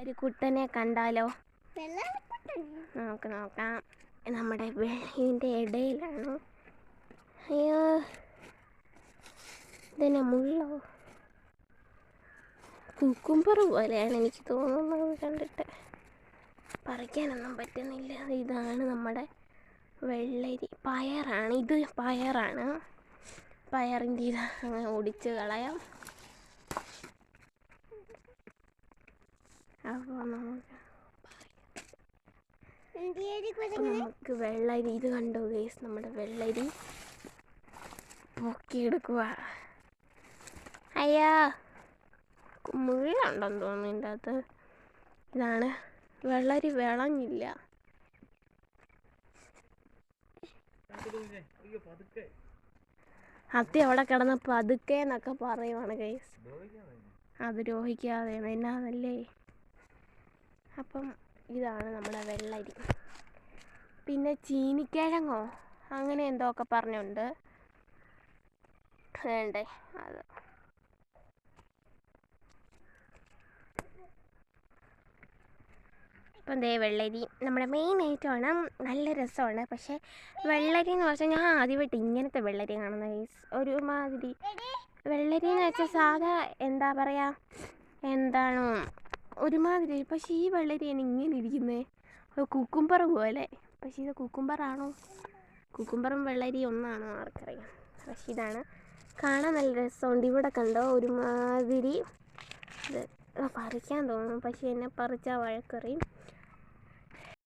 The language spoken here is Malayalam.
ഒരു കുട്ടനെ കണ്ടാലോ? നമുക്ക് നോക്കാം. നമ്മുടെ വെള്ളീൻ്റെ ഇടയിലാണ്. അയ്യോ, ഇതന്നെ മുള്ളോ? കുക്കുംബർ പോലെയാണ് എനിക്ക് തോന്നുന്നത് കണ്ടിട്ട്. പറിക്കാനൊന്നും പറ്റുന്നില്ല. ഇതാണ് നമ്മുടെ വെള്ളരി. പയറാണ് ഇത്, പയറാണ്. പയറിൻ്റെ ഇത് അങ്ങനെ ഒടിച്ച് കളയാം. അപ്പോൾ നമുക്ക് വെള്ളരി ഇത് കണ്ടോ ഗൈസ്, നമ്മുടെ വെള്ളരി പൊക്കിയെടുക്കുക. അയ്യാ, മുള്ളുണ്ടെന്ന് തോന്നുന്നു ഇതിൻ്റെ അകത്ത്. ഇതാണ് വെള്ളരി, വിളഞ്ഞില്ല. അത്തി അവിടെ കിടന്ന് പതുക്കെ എന്നൊക്കെ പറയുവാണ് ഗൈസ്. അത് ദ്രോഹിക്കാതെ എന്നാന്നല്ലേ. അപ്പം ഇതാണ് നമ്മുടെ വെള്ളരി. പിന്നെ ചീനിക്കിഴങ്ങോ അങ്ങനെ എന്തോ ഒക്കെ പറഞ്ഞുണ്ട്. വേണ്ടേ അത്. ഇപ്പം ദേ വെള്ളരി നമ്മുടെ മെയിൻ ഐറ്റമാണ്. നല്ല രസമാണ്. പക്ഷേ വെള്ളരി എന്ന് വെച്ചാൽ ഞാൻ ആദ്യമായിട്ട് ഇങ്ങനത്തെ വെള്ളരി കാണുന്ന ഗൈസ്. ഒരുമാതിരി വെള്ളരി എന്ന് വെച്ചാൽ സാധാ എന്താ പറയുക, എന്താണ് ഒരുമാതിരി. പക്ഷേ ഈ വെള്ളരിയാണ് ഇങ്ങനെ ഇരിക്കുന്നത്, കുക്കുംബർ പോലെ. പക്ഷേ ഇത് കുക്കുംബറാണോ? കുക്കുംബറും വെള്ളരി ഒന്നാണോ ആർക്കറിയാം. പക്ഷേ ഇതാണ് കാണാൻ നല്ല രസമുണ്ട്. ഇവിടെ കണ്ടോ ഒരുമാതിരി ഇത് പറിക്കാൻ തോന്നും, പക്ഷേ എന്നെ പറിച്ചാൽ വഴക്കറിയും.